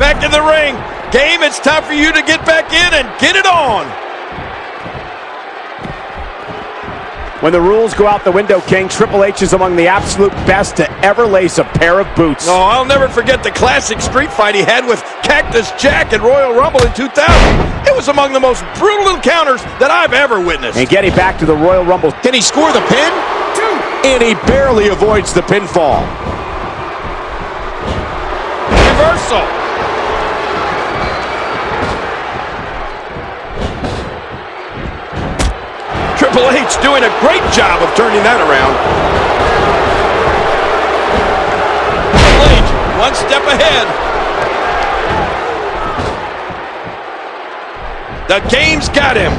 back in the ring. Game, it's time for you to get back in and get it on. When the rules go out the window, King, Triple H is among the absolute best to ever lace a pair of boots. Oh, I'll never forget the classic street fight he had with Cactus Jack at Royal Rumble in 2000. It was among the most brutal encounters that I've ever witnessed. And getting back to the Royal Rumble, can he score the pin? And he barely avoids the pinfall. Reversal. Triple H doing a great job of turning that around. Triple H, one step ahead. The game's got him.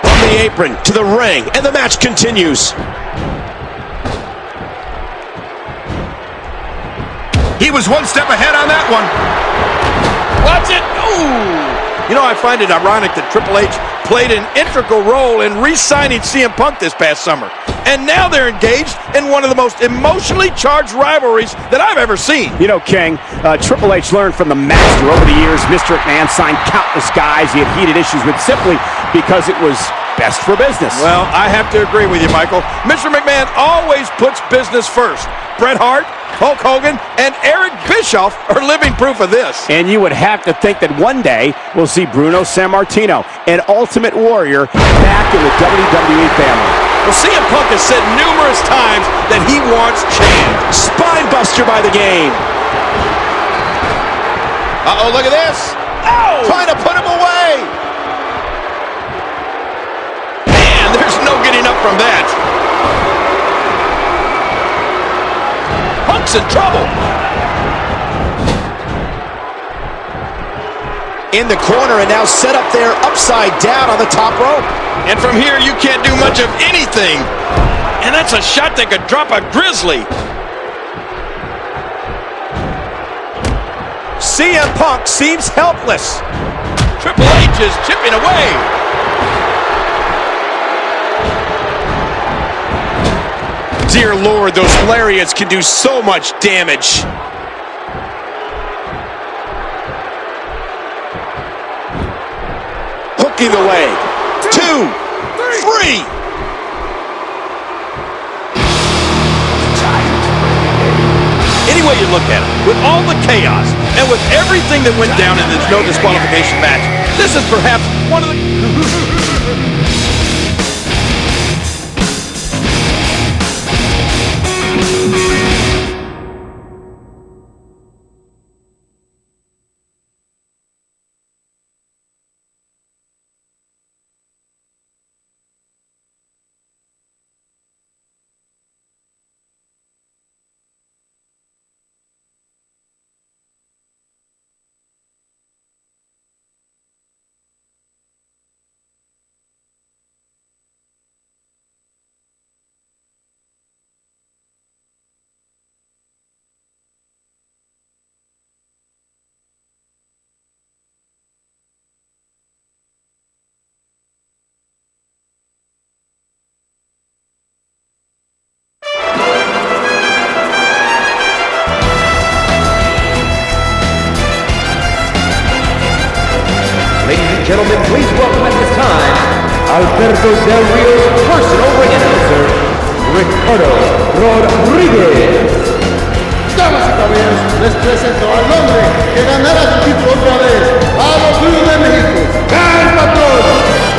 From the apron to the ring, and the match continues. He was one step ahead on that one. Watch it. Ooh. You know, I find it ironic that Triple H played an integral role in re-signing CM Punk this past summer. And now they're engaged in one of the most emotionally charged rivalries that I've ever seen. You know, King, Triple H learned from the master over the years. Mr. McMahon signed countless guys he had heated issues with simply because it was best for business. Well, I have to agree with you, Michael. Mr. McMahon always puts business first. Bret Hart, Hulk Hogan, and Eric Bischoff are living proof of this. And you would have to think that one day we'll see Bruno Sammartino, an Ultimate Warrior, back in the WWE family. Well, CM Punk has said numerous times that he wants change. Spine buster by the game. Uh-oh, look at this. Oh! Trying to put him away. Man, there's no getting up from that. Punk's in trouble. In the corner and now set up there upside down on the top rope. And from here, you can't do much of anything. And that's a shot that could drop a grizzly. CM Punk seems helpless. Triple H is chipping away. Dear Lord, those lariats can do so much damage. Hooking the leg. 2, 3. Any way you look at it, with all the chaos and with everything that went down in this no disqualification match, this is perhaps one of the... Gentlemen, please welcome at this time, Alberto Del Rio's personal ring announcer, Ricardo Rodriguez. Damas y caballeros, les presento al hombre que ganará su título otra vez, a los Blue de México, el patrón,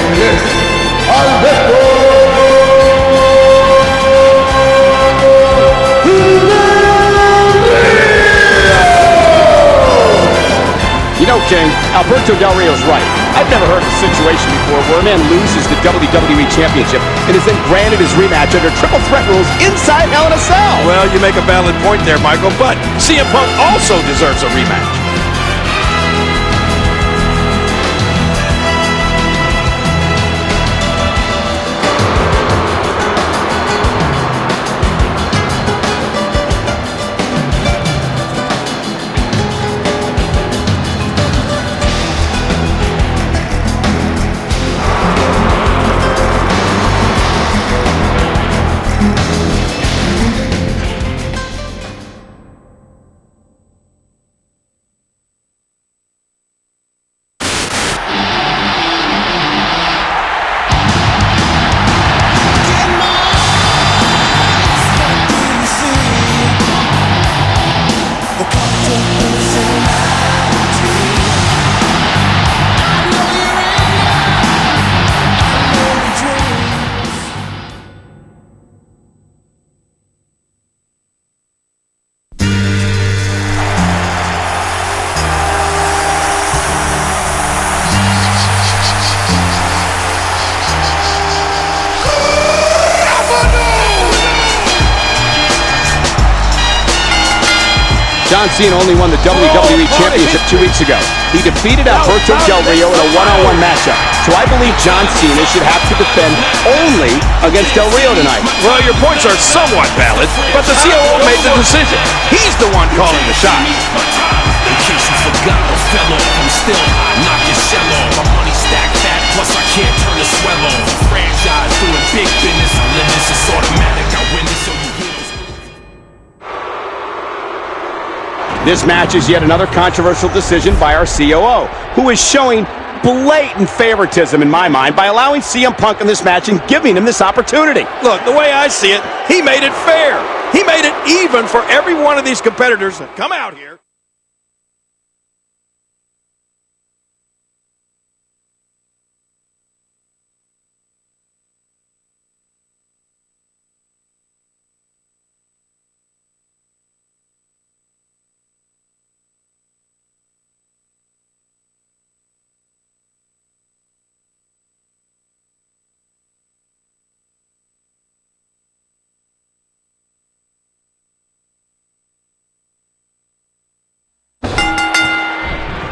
él es Alberto You know, King, Alberto Del Rio's right. I've never heard of a situation before where a man loses the WWE Championship and is then granted his rematch under triple threat rules inside Hell in a Cell. Well, you make a valid point there, Michael, but CM Punk also deserves a rematch. John Cena only won the WWE Championship 2 weeks ago. He defeated Alberto Del Rio in a one-on-one matchup. So I believe John Cena should have to defend only against Del Rio tonight. Well, your points are somewhat valid, but the COO made the decision. He's the one calling the shots. In case you forgot or fell off, I'm still hot, knock your shell off. My money stacked fat, plus I can't turn the swell off. Franchise doing big business, I live this, it's automatic. I win this, so you hear this. This match is yet another controversial decision by our COO, who is showing blatant favoritism in my mind by allowing CM Punk in this match and giving him this opportunity. Look, the way I see it, he made it fair. He made it even for every one of these competitors that come out here.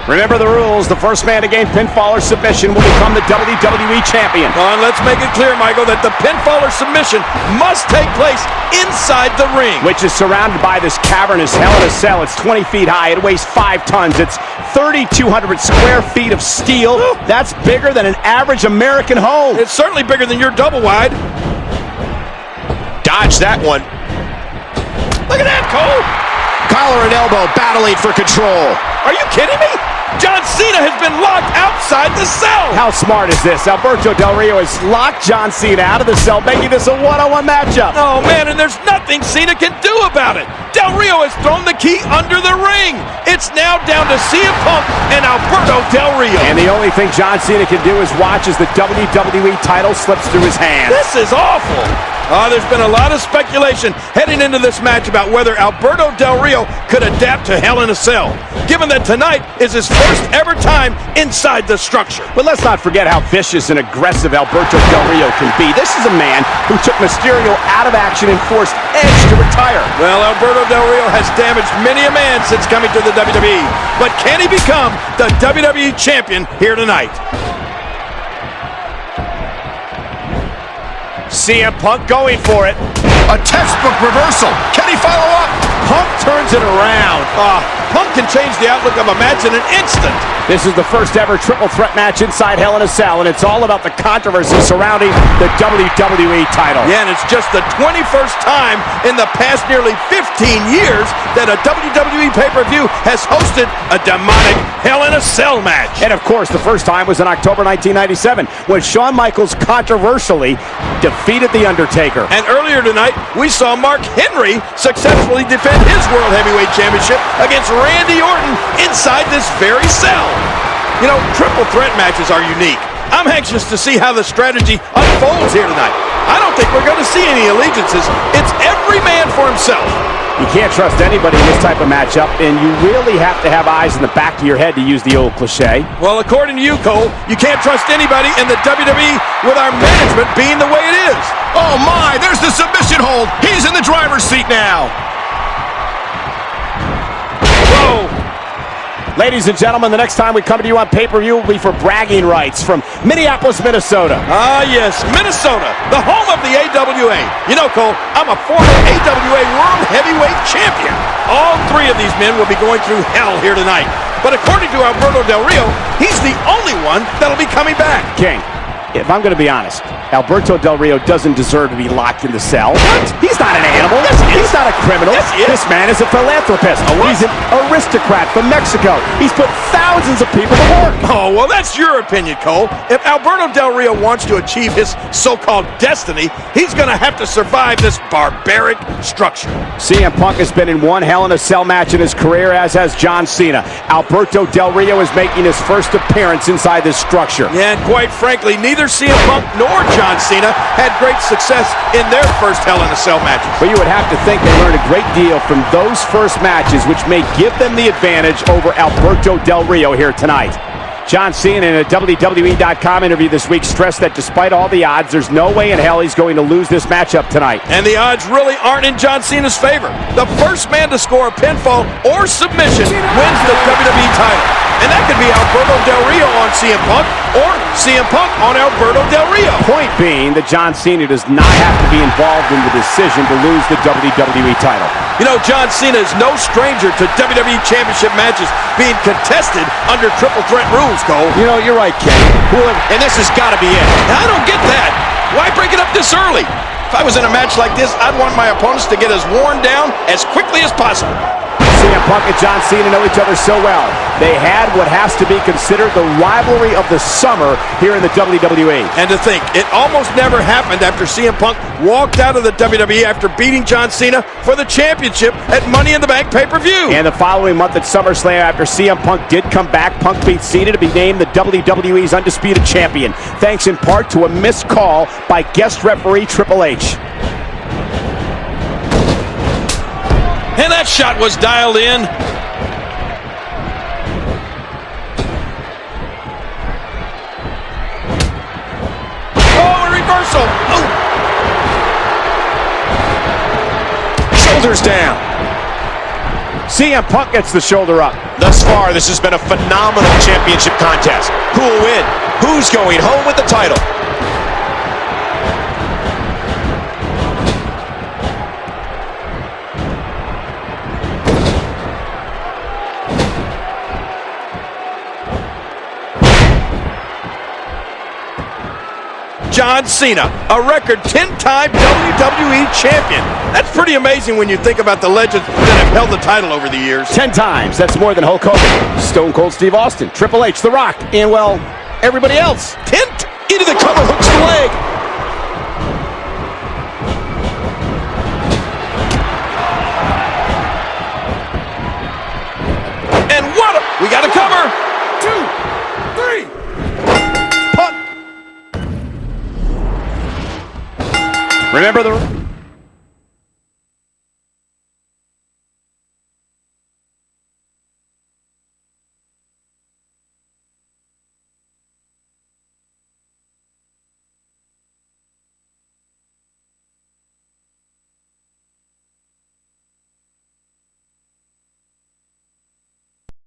Remember the rules. The first man to gain pinfall or submission will become the WWE Champion. And let's make it clear, Michael, that the pinfall or submission must take place inside the ring. Which is surrounded by this cavernous Hell in a Cell. It's 20 feet high. It weighs 5 tons. It's 3,200 square feet of steel. That's bigger than an average American home. It's certainly bigger than your double wide. Dodge that one. Look at that, Cole. Collar and elbow battling for control. Are you kidding me? John Cena has been locked outside the cell. How smart is this? Alberto Del Rio has locked John Cena out of the cell, making this a one-on-one matchup. Oh, man, and there's nothing Cena can do about it. Del Rio has thrown the key under the ring. It's now down to CM Punk and Alberto Del Rio. And the only thing John Cena can do is watch as the WWE title slips through his hands. This is awful. There's been a lot of speculation heading into this match about whether Alberto Del Rio could adapt to Hell in a Cell, given that tonight is his first ever time inside the structure. But let's not forget how vicious and aggressive Alberto Del Rio can be. This is a man who took Mysterio out of action and forced Edge to retire. Well, Alberto Del Rio has damaged many a man since coming to the WWE, but can he become the WWE Champion here tonight? CM Punk going for it. A textbook reversal. Can he follow up? Punk turns it around. Punk can change the outlook of a match in an instant. This is the first ever triple threat match inside Hell in a Cell, and it's all about the controversy surrounding the WWE title. Yeah, and it's just the 21st time in the past nearly 15 years that a WWE pay-per-view has hosted a demonic Hell in a Cell match. And of course, the first time was in October 1997 when Shawn Michaels controversially defeated The Undertaker. And earlier tonight, we saw Mark Henry successfully defend his World Heavyweight Championship against Randy Orton inside this very cell. You know, triple threat matches are unique. I'm anxious to see how the strategy unfolds here tonight. I don't think we're going to see any allegiances. It's every man for himself. You can't trust anybody in this type of matchup, and you really have to have eyes in the back of your head to use the old cliche. Well, according to you, Cole, you can't trust anybody in the WWE with our management being the way it is. Oh my, there's the submission hold. He's in the driver's seat now. Whoa. Ladies and gentlemen, the next time we come to you on pay-per-view will be for bragging rights from Minneapolis, Minnesota. Ah, yes, Minnesota, the home of the AWA. You know, Cole, I'm a former AWA World Heavyweight Champion. All three of these men will be going through hell here tonight. But according to Alberto Del Rio, he's the only one that'll be coming back. King, if I'm going to be honest, Alberto Del Rio doesn't deserve to be locked in the cell. What? He's not an animal. Yes, he is. He's not a criminal. Yes, he is. This man is a philanthropist. He's an aristocrat from Mexico. He's put thousands of people to work. Oh, well, that's your opinion, Cole. If Alberto Del Rio wants to achieve his so-called destiny, he's going to have to survive this barbaric structure. CM Punk has been in one Hell in a Cell match in his career, as has John Cena. Alberto Del Rio is making his first appearance inside this structure. Yeah, and quite frankly, neither CM Punk nor John Cena had great success in their first Hell in a Cell matches. But you would have to think they learned a great deal from those first matches, which may give them the advantage over Alberto Del Rio here tonight. John Cena in a WWE.com interview this week stressed that despite all the odds, there's no way in hell he's going to lose this matchup tonight. And the odds really aren't in John Cena's favor. The first man to score a pinfall or submission wins the WWE title. And that could be Alberto Del Rio on CM Punk or CM Punk on Alberto Del Rio. Point being that John Cena does not have to be involved in the decision to lose the WWE title. You know, John Cena is no stranger to WWE Championship matches being contested under triple threat rules, Cole. You know, you're right, Ken. And this has got to be it. I don't get that. Why break it up this early? If I was in a match like this, I'd want my opponents to get as worn down as quickly as possible. CM Punk and John Cena know each other so well. They had what has to be considered the rivalry of the summer here in the WWE. And to think, it almost never happened after CM Punk walked out of the WWE after beating John Cena for the championship at Money in the Bank pay-per-view. And the following month at SummerSlam, after CM Punk did come back, Punk beat Cena to be named the WWE's undisputed champion, thanks in part to a missed call by guest referee Triple H. And that shot was dialed in. Oh, a reversal. Oh. Shoulders down. CM Punk gets the shoulder up. Thus far, this has been a phenomenal championship contest. Who will win? Who's going home with the title? John Cena, a record 10-time WWE champion. That's pretty amazing when you think about the legends that have held the title over the years. 10 times. That's more than Hulk Hogan, Stone Cold Steve Austin, Triple H, The Rock, and, well, everybody else. Into the cover, hooks the leg. And what a... We got a cover. 2, 3. Remember the